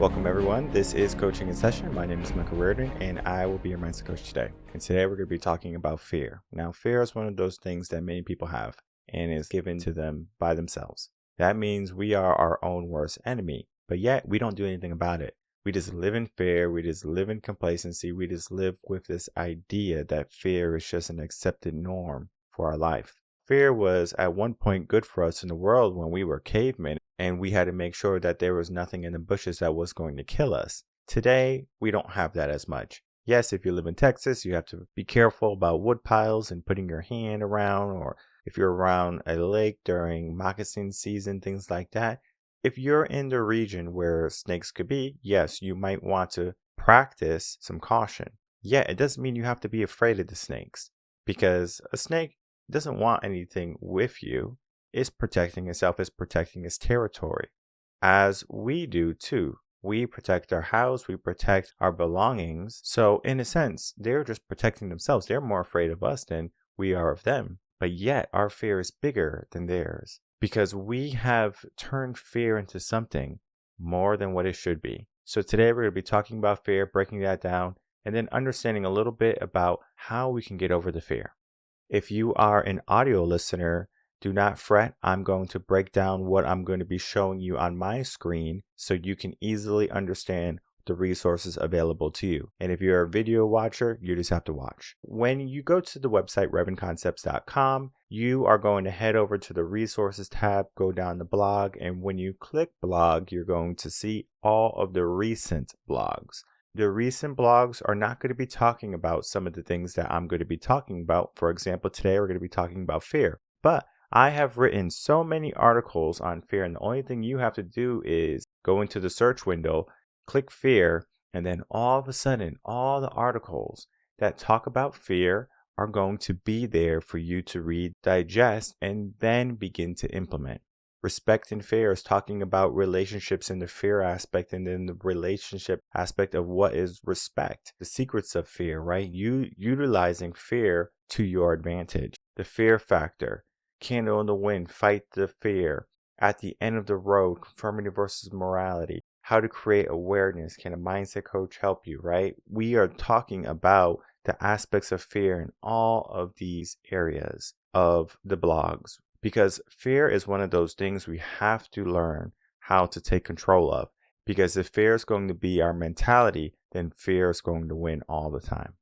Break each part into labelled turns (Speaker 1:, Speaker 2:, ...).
Speaker 1: Welcome everyone. This is Coaching in Session. My name is Michael Rearden and I will be your mindset coach today. And today we're going to be talking about fear. Now, fear is one of those things that many people have and is given to them by themselves. That means we are our own worst enemy, but yet we don't do anything about it. We just live in fear. We just live in complacency. We just live with this idea that fear is just an accepted norm for our life. Fear was at one point good for us in the world when we were cavemen and we had to make sure that there was nothing in the bushes that was going to kill us. Today, we don't have that as much. Yes, if you live in Texas, you have to be careful about wood piles and putting your hand around, or if you're around a lake during moccasin season, things like that. If you're in the region where snakes could be, yes, you might want to practice some caution. Yet, it doesn't mean you have to be afraid of the snakes, because a snake doesn't want anything with you. It's protecting itself, it's protecting its territory, as we do too. We protect our house, we protect our belongings. So in a sense, they're just protecting themselves. They're more afraid of us than we are of them. But yet our fear is bigger than theirs because we have turned fear into something more than what it should be. So today we're going to be talking about fear, breaking that down, and then understanding a little bit about how we can get over the fear. If you are an audio listener, do not fret. I'm going to break down what I'm going to be showing you on my screen so you can easily understand the resources available to you. And if you're a video watcher, you just have to watch. When you go to the website reardenconcepts.com, you are going to head over to the resources tab, go down the blog, and when you click blog, you're going to see all of the recent blogs. The recent blogs are not going to be talking about some of the things that I'm going to be talking about. For example, today we're going to be talking about fear. But I have written so many articles on fear, and the only thing you have to do is go into the search window, click fear, and then all of a sudden, all the articles that talk about fear are going to be there for you to read, digest, and then begin to implement. Respect and fear is talking about relationships in the fear aspect, and then the relationship aspect of what is respect. The secrets of fear, right? You utilizing fear to your advantage. The fear factor. Candle in the wind, fight the fear. At the end of the road, conformity versus morality. How to create awareness. Can a mindset coach help you, right? We are talking about the aspects of fear in all of these areas of the blogs. Because fear is one of those things we have to learn how to take control of. Because if fear is going to be our mentality, then fear is going to win all the time.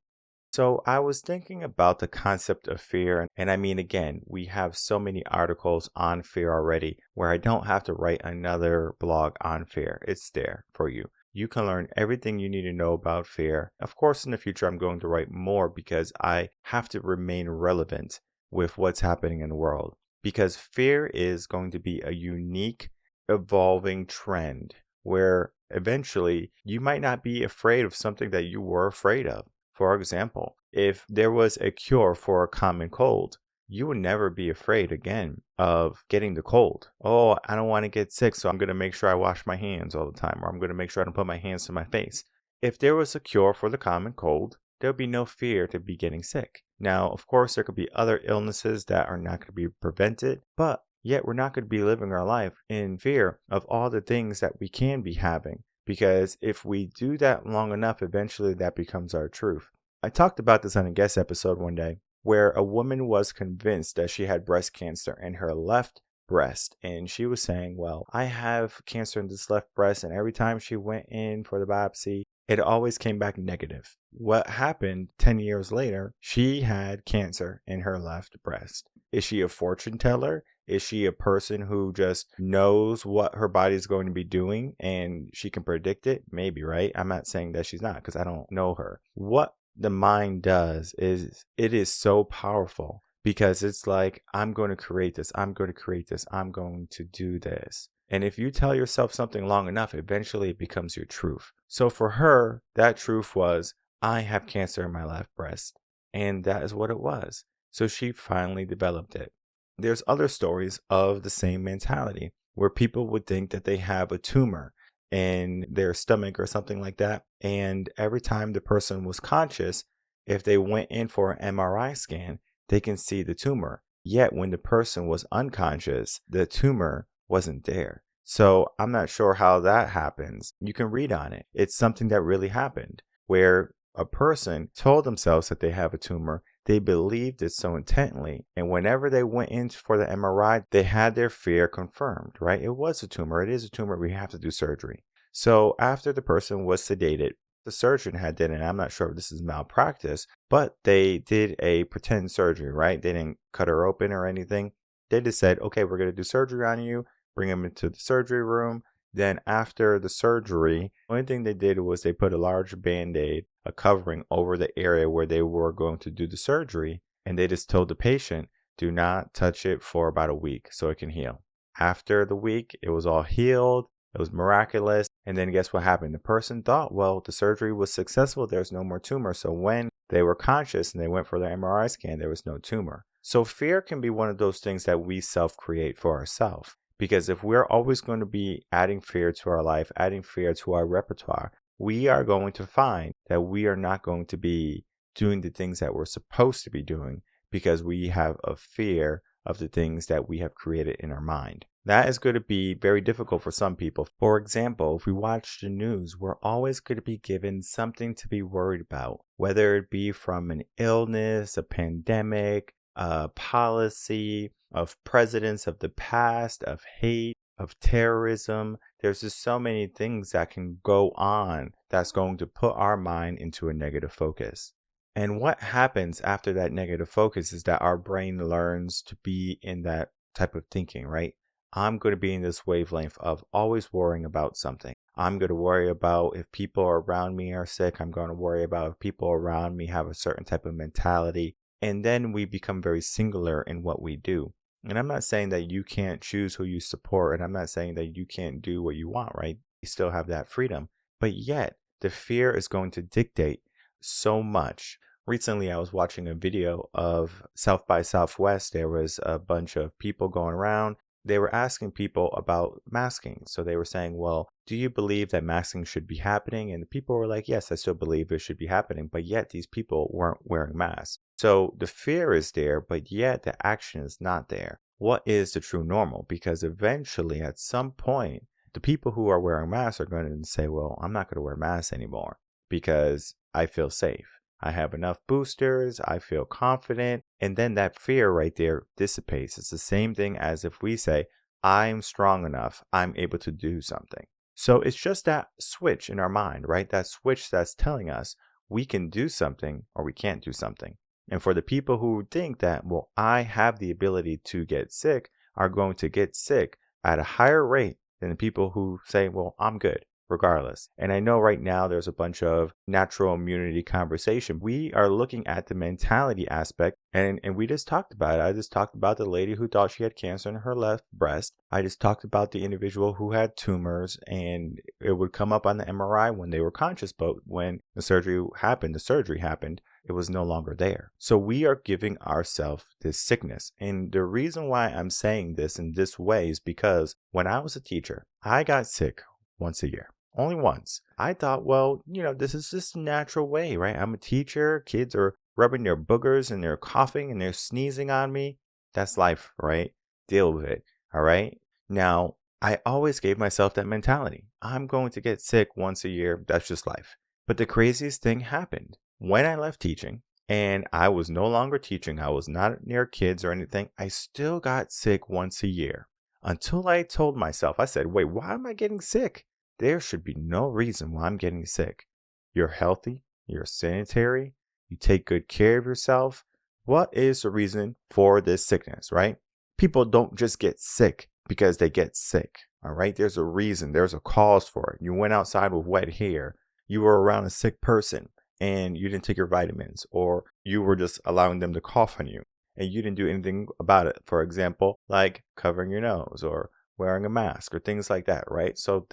Speaker 1: So I was thinking about the concept of fear. And I mean, again, we have so many articles on fear already where I don't have to write another blog on fear. It's there for you. You can learn everything you need to know about fear. Of course, in the future, I'm going to write more because I have to remain relevant with what's happening in the world. Because fear is going to be a unique, evolving trend where eventually you might not be afraid of something that you were afraid of. For example, if there was a cure for a common cold, you would never be afraid again of getting the cold. Oh, I don't want to get sick, so I'm going to make sure I wash my hands all the time, or I'm going to make sure I don't put my hands to my face. If there was a cure for the common cold, there would be no fear to be getting sick. Now, of course, there could be other illnesses that are not going to be prevented, but yet we're not going to be living our life in fear of all the things that we can be having. Because if we do that long enough, eventually that becomes our truth. I talked about this on a guest episode one day where a woman was convinced that she had breast cancer in her left breast. And she was saying, well, I have cancer in this left breast. And every time she went in for the biopsy, it always came back negative. What happened 10 years later, she had cancer in her left breast. Is she a fortune teller? Is she a person who just knows what her body is going to be doing and she can predict it? Maybe, right? I'm not saying that she's not because I don't know her. What the mind does is it is so powerful because it's like, I'm going to create this. I'm going to create this. I'm going to do this. And if you tell yourself something long enough, eventually it becomes your truth. So for her, that truth was, I have cancer in my left breast. And that is what it was. So she finally developed it. There's other stories of the same mentality where people would think that they have a tumor in their stomach or something like that. And every time the person was conscious, if they went in for an MRI scan, they can see the tumor. Yet when the person was unconscious, the tumor wasn't there. So I'm not sure how that happens. You can read on it. It's something that really happened where a person told themselves that they have a tumor. They believed it so intently. And whenever they went in for the MRI, they had their fear confirmed, right? It was a tumor. It is a tumor. We have to do surgery. So after the person was sedated, the surgeon had did, and I'm not sure if this is malpractice, but they did a pretend surgery, right? They didn't cut her open or anything. They just said, okay, we're going to do surgery on you, bring him into the surgery room. Then after the surgery, the only thing they did was they put a large Band-Aid, a covering over the area where they were going to do the surgery. And they just told the patient, do not touch it for about a week so it can heal. After the week, it was all healed. It was miraculous. And then guess what happened? The person thought, well, the surgery was successful. There's no more tumor. So when they were conscious and they went for their MRI scan, there was no tumor. So fear can be one of those things that we self-create for ourselves. Because if we're always going to be adding fear to our life, adding fear to our repertoire, we are going to find that we are not going to be doing the things that we're supposed to be doing because we have a fear of the things that we have created in our mind. That is going to be very difficult for some people. For example, if we watch the news, we're always going to be given something to be worried about, whether it be from an illness, a pandemic, a policy, of presidents of the past, of hate, of terrorism. There's just so many things that can go on that's going to put our mind into a negative focus. And what happens after that negative focus is that our brain learns to be in that type of thinking, right? I'm going to be in this wavelength of always worrying about something. I'm going to worry about if people around me are sick. I'm going to worry about if people around me have a certain type of mentality. And then we become very singular in what we do. And I'm not saying that you can't choose who you support, and I'm not saying that you can't do what you want, right? You still have that freedom. But yet, the fear is going to dictate so much. Recently, I was watching a video of South by Southwest. There was a bunch of people going around. They were asking people about masking. So they were saying, well, do you believe that masking should be happening? And the people were like, yes, I still believe it should be happening. But yet these people weren't wearing masks. So the fear is there, but yet the action is not there. What is the true normal? Because eventually, at some point, the people who are wearing masks are going to say, well, I'm not going to wear masks anymore because I feel safe. I have enough boosters. I feel confident. And then that fear right there dissipates. It's the same thing as if we say, I'm strong enough. I'm able to do something. So it's just that switch in our mind, right? That switch that's telling us we can do something or we can't do something. And for the people who think that, well, I have the ability to get sick, are going to get sick at a higher rate than the people who say, well, I'm good regardless. And I know right now there's a bunch of natural immunity conversation. We are looking at the mentality aspect, and we just talked about it. I just talked about the lady who thought she had cancer in her left breast. I just talked about the individual who had tumors, and it would come up on the MRI when they were conscious, but when the surgery happened, it was no longer there. So we are giving ourselves this sickness. And the reason why I'm saying this in this way is because when I was a teacher, I got sick once a year. Only once. I thought, well, this is just a natural way, right? I'm a teacher. Kids are rubbing their boogers and they're coughing and they're sneezing on me. That's life, right? Deal with it. All right. Now, I always gave myself that mentality. I'm going to get sick once a year. That's just life. But the craziest thing happened when I left teaching and I was no longer teaching. I was not near kids or anything. I still got sick once a year until I told myself, I said, wait, why am I getting sick? There should be no reason why I'm getting sick. You're healthy. You're sanitary. You take good care of yourself. What is the reason for this sickness, right? People don't just get sick because they get sick, all right? There's a reason. There's a cause for it. You went outside with wet hair. You were around a sick person and you didn't take your vitamins, or you were just allowing them to cough on you and you didn't do anything about it. For example, like covering your nose or wearing a mask or things like that, right? So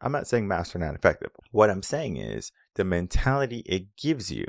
Speaker 1: I'm not saying masks are not effective. What I'm saying is the mentality it gives you,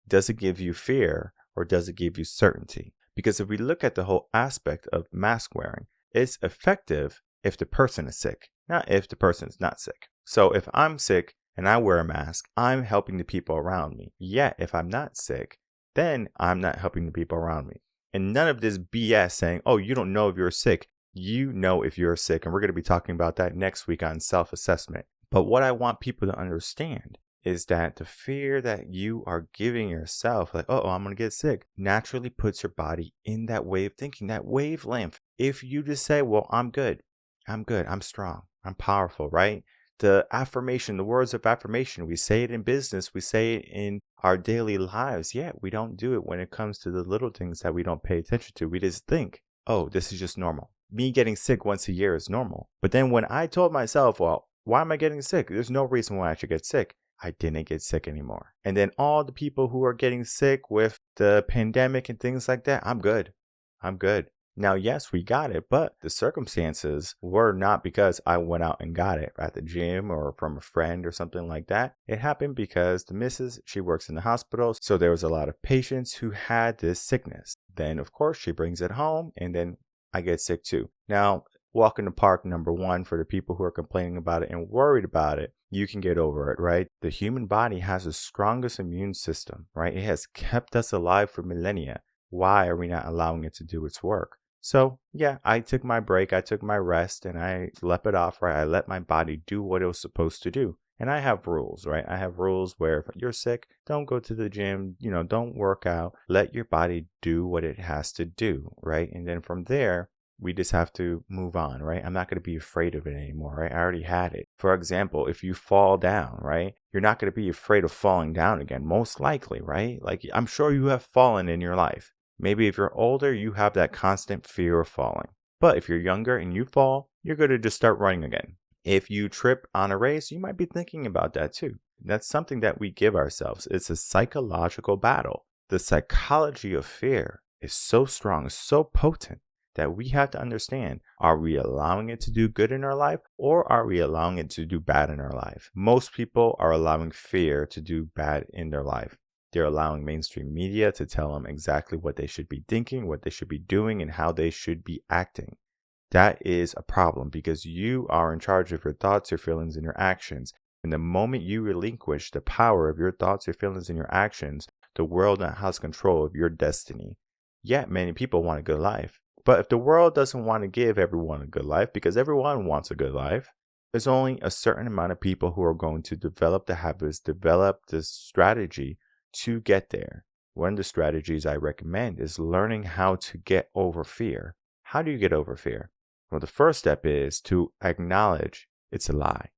Speaker 1: does it give you fear or does it give you certainty? Because if we look at the whole aspect of mask wearing, it's effective if the person is sick, not if the person is not sick. So if I'm sick and I wear a mask, I'm helping the people around me. Yet if I'm not sick, then I'm not helping the people around me. And none of this BS saying, oh, you don't know if you're sick. You know if you're sick, and we're going to be talking about that next week on self-assessment. But what I want people to understand is that the fear that you are giving yourself, like, oh, I'm going to get sick, naturally puts your body in that way of thinking, that wavelength. If you just say, well, I'm good, I'm strong, I'm powerful, right? The affirmation, the words of affirmation, we say it in business, we say it in our daily lives. Yet we don't do it when it comes to the little things that we don't pay attention to. We just think, oh, this is just normal. Me getting sick once a year is normal. But then when I told myself, well, why am I getting sick? There's no reason why I should get sick. I didn't get sick anymore. And then all the people who are getting sick with the pandemic and things like that, I'm good. I'm good. Now, yes, we got it, but the circumstances were not because I went out and got it at the gym or from a friend or something like that. It happened because the missus, she works in the hospital, so there was a lot of patients who had this sickness. Then, of course, she brings it home, and then I get sick too. Now, walk in the park, number one, for the people who are complaining about it and worried about it, you can get over it, right? The human body has the strongest immune system, right? It has kept us alive for millennia. Why are we not allowing it to do its work? So, yeah, I took my break, I took my rest, and I slept it off, right? I let my body do what it was supposed to do. And I have rules, right? I have rules where if you're sick, don't go to the gym, don't work out. Let your body do what it has to do, right? And then from there, we just have to move on, right? I'm not going to be afraid of it anymore, right? I already had it. For example, if you fall down, right? You're not going to be afraid of falling down again, most likely, right? Like, I'm sure you have fallen in your life. Maybe if you're older, you have that constant fear of falling. But if you're younger and you fall, you're going to just start running again. If you trip on a race, you might be thinking about that too. That's something that we give ourselves. It's a psychological battle. The psychology of fear is so strong, so potent that we have to understand, are we allowing it to do good in our life or are we allowing it to do bad in our life? Most people are allowing fear to do bad in their life. They're allowing mainstream media to tell them exactly what they should be thinking, what they should be doing, and how they should be acting. That is a problem because you are in charge of your thoughts, your feelings, and your actions. And the moment you relinquish the power of your thoughts, your feelings, and your actions, the world now has control of your destiny. Yet many people want a good life. But if the world doesn't want to give everyone a good life, because everyone wants a good life, there's only a certain amount of people who are going to develop the habits, develop the strategy to get there. One of the strategies I recommend is learning how to get over fear. How do you get over fear? Well, the first step is to acknowledge it's a lie.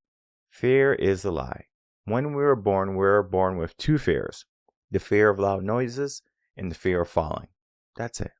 Speaker 1: Fear is a lie. When we were born with two fears, the fear of loud noises and the fear of falling. That's it.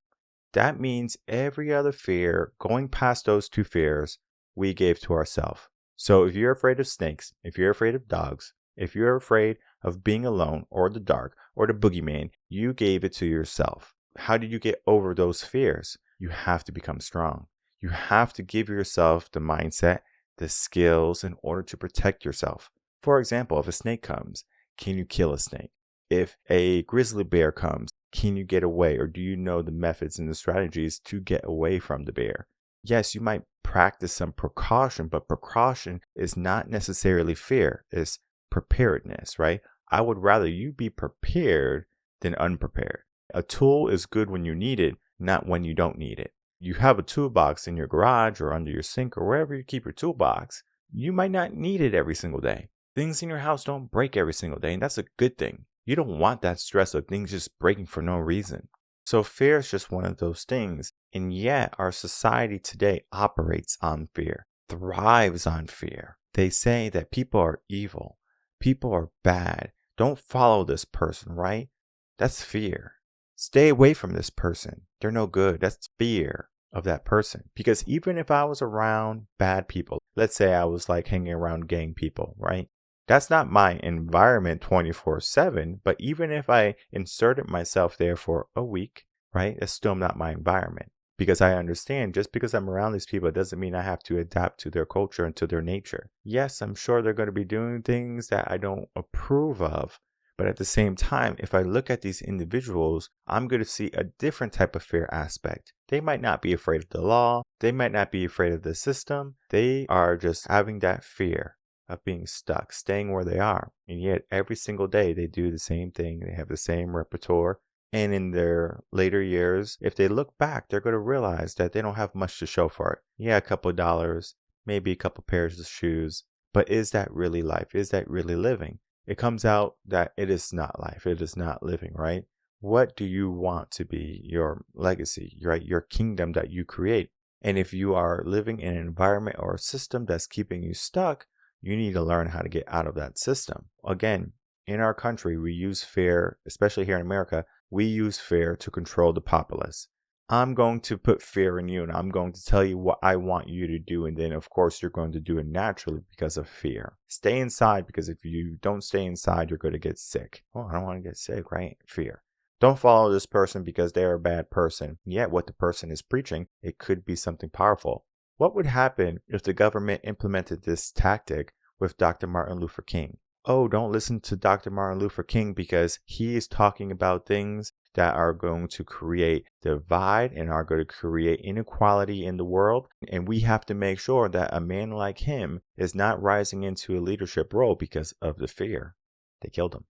Speaker 1: That means every other fear, going past those two fears, we gave to ourselves. So if you're afraid of snakes, if you're afraid of dogs, if you're afraid of being alone or the dark or the boogeyman, you gave it to yourself. How did you get over those fears? You have to become strong. You have to give yourself the mindset, the skills in order to protect yourself. For example, if a snake comes, can you kill a snake? If a grizzly bear comes, can you get away, or do you know the methods and the strategies to get away from the bear? Yes, you might practice some precaution, but precaution is not necessarily fear. It's preparedness, right? I would rather you be prepared than unprepared. A tool is good when you need it, not when you don't need it. You have a toolbox in your garage or under your sink or wherever you keep your toolbox. You might not need it every single day. Things in your house don't break every single day, and that's a good thing. You don't want that stress of things just breaking for no reason. So fear is just one of those things. And yet our society today operates on fear, thrives on fear. They say that people are evil. People are bad. Don't follow this person, right? That's fear. Stay away from this person. They're no good. That's fear of that person. Because even if I was around bad people, let's say I was like hanging around gang people, right? That's not my environment 24/7, but even if I inserted myself there for a week, right, it's still not my environment. Because I understand just because I'm around these people, it doesn't mean I have to adapt to their culture and to their nature. Yes, I'm sure they're going to be doing things that I don't approve of. But at the same time, if I look at these individuals, I'm going to see a different type of fear aspect. They might not be afraid of the law. They might not be afraid of the system. They are just having that fear of being stuck, staying where they are. And yet every single day they do the same thing. They have the same repertoire. And in their later years, if they look back, they're going to realize that they don't have much to show for it. Yeah, a couple of dollars, maybe a couple pairs of shoes. But is that really life? Is that really living? It comes out that it is not life. It is not living, right? What do you want to be your legacy, right? Your kingdom that you create. And if you are living in an environment or a system that's keeping you stuck, you need to learn how to get out of that system. Again, in our country, we use fear, especially here in America, we use fear to control the populace. I'm going to put fear in you and I'm going to tell you what I want you to do. And then, of course, you're going to do it naturally because of fear. Stay inside, because if you don't stay inside, you're going to get sick. Oh, I don't want to get sick, right? Fear. Don't follow this person because they're a bad person. Yet what the person is preaching, it could be something powerful. What would happen if the government implemented this tactic with Dr. Martin Luther King? Oh, don't listen to Dr. Martin Luther King because he is talking about things that are going to create divide and are going to create inequality in the world. And we have to make sure that a man like him is not rising into a leadership role because of the fear. They killed him.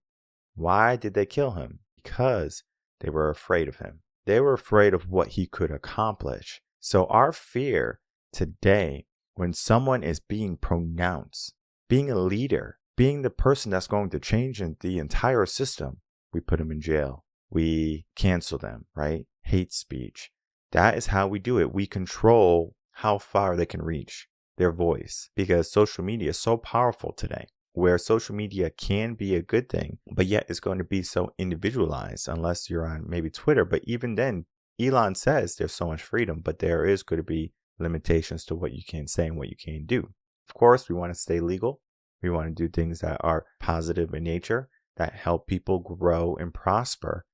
Speaker 1: Why did they kill him? Because they were afraid of him. They were afraid of what he could accomplish. So our fear today, when someone is being pronounced, being a leader, being the person that's going to change the entire system, we put them in jail. We cancel them, right? Hate speech. That is how we do it. We control how far they can reach their voice, because social media is so powerful today, where social media can be a good thing, but yet it's going to be so individualized unless you're on maybe Twitter. But even then, Elon says there's so much freedom, but there is going to be limitations to what you can say and what you can do. Of course, we want to stay legal. We want to do things that are positive in nature, that help people grow and prosper.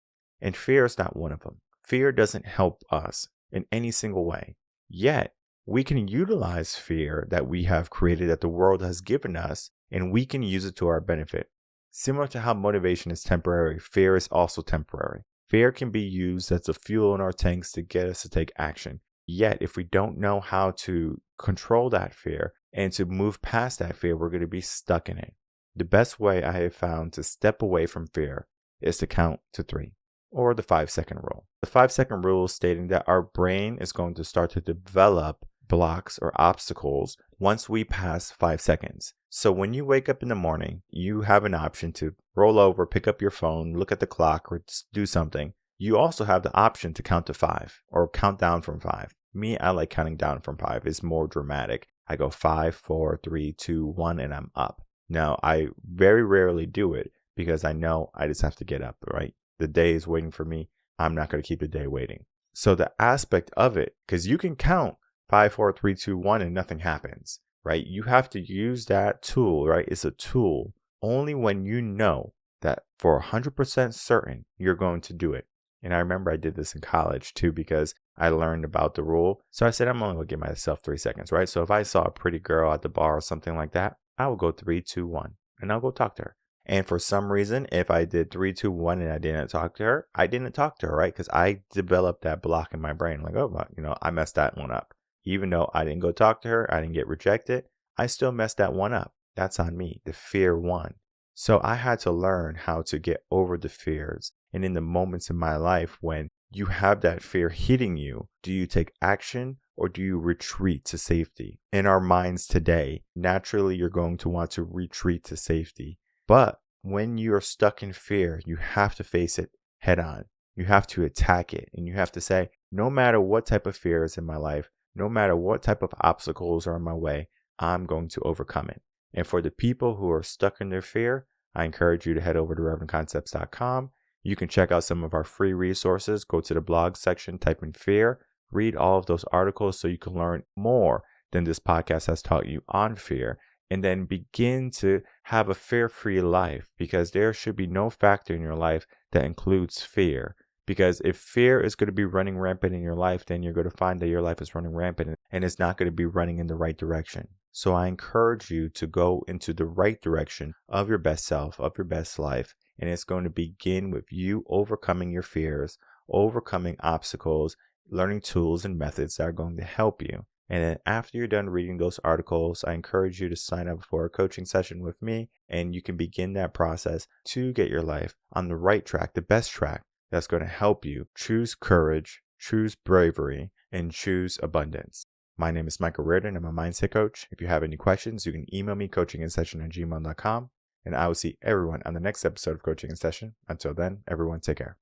Speaker 1: And fear is not one of them. Fear doesn't help us in any single way. Yet, we can utilize fear that we have created, that the world has given us, and we can use it to our benefit. Similar to how motivation is temporary, fear is also temporary. Fear can be used as a fuel in our tanks to get us to take action. Yet, if we don't know how to control that fear and to move past that fear, we're going to be stuck in it. The best way I have found to step away from fear is to count to 3, or the 5-second rule. The 5-second rule is stating that our brain is going to start to develop blocks or obstacles once we pass 5 seconds. So when you wake up in the morning, you have an option to roll over, pick up your phone, look at the clock, or do something. You also have the option to count to 5 or count down from 5. Me, I like counting down from 5. It's more dramatic. I go 5, 4, 3, 2, 1, and I'm up. Now, I very rarely do it because I know I just have to get up, right? The day is waiting for me. I'm not going to keep the day waiting. So the aspect of it, because you can count 5, 4, 3, 2, 1 and nothing happens, right? You have to use that tool, right? It's a tool only when you know that for 100% certain you're going to do it. And I remember I did this in college too, because I learned about the rule. So I said, I'm only going to give myself 3 seconds, right? So if I saw a pretty girl at the bar or something like that, I will go 3, 2, 1, and I'll go talk to her. And for some reason, if I did 3, 2, 1 and I didn't talk to her, I didn't talk to her, right? Because I developed that block in my brain. Like, oh, I messed that one up. Even though I didn't go talk to her, I didn't get rejected, I still messed that one up. That's on me. The fear won. So I had to learn how to get over the fears. And in the moments in my life when you have that fear hitting you, do you take action or do you retreat to safety? In our minds today, naturally, you're going to want to retreat to safety. But when you're stuck in fear, you have to face it head on. You have to attack it. And you have to say, no matter what type of fear is in my life, no matter what type of obstacles are in my way, I'm going to overcome it. And for the people who are stuck in their fear, I encourage you to head over to reardenconcepts.com. You can check out some of our free resources. Go to the blog section, type in fear, read all of those articles so you can learn more than this podcast has taught you on fear. And then begin to have a fear-free life, because there should be no factor in your life that includes fear. Because if fear is going to be running rampant in your life, then you're going to find that your life is running rampant and it's not going to be running in the right direction. So I encourage you to go into the right direction of your best self, of your best life. And it's going to begin with you overcoming your fears, overcoming obstacles, learning tools and methods that are going to help you. And then after you're done reading those articles, I encourage you to sign up for a coaching session with me, and you can begin that process to get your life on the right track, the best track, that's going to help you choose courage, choose bravery, and choose abundance. My name is Michael Rearden. I'm a mindset coach. If you have any questions, you can email me coachinginsession@gmail.com, and I will see everyone on the next episode of Coaching in Session. Until then, everyone take care.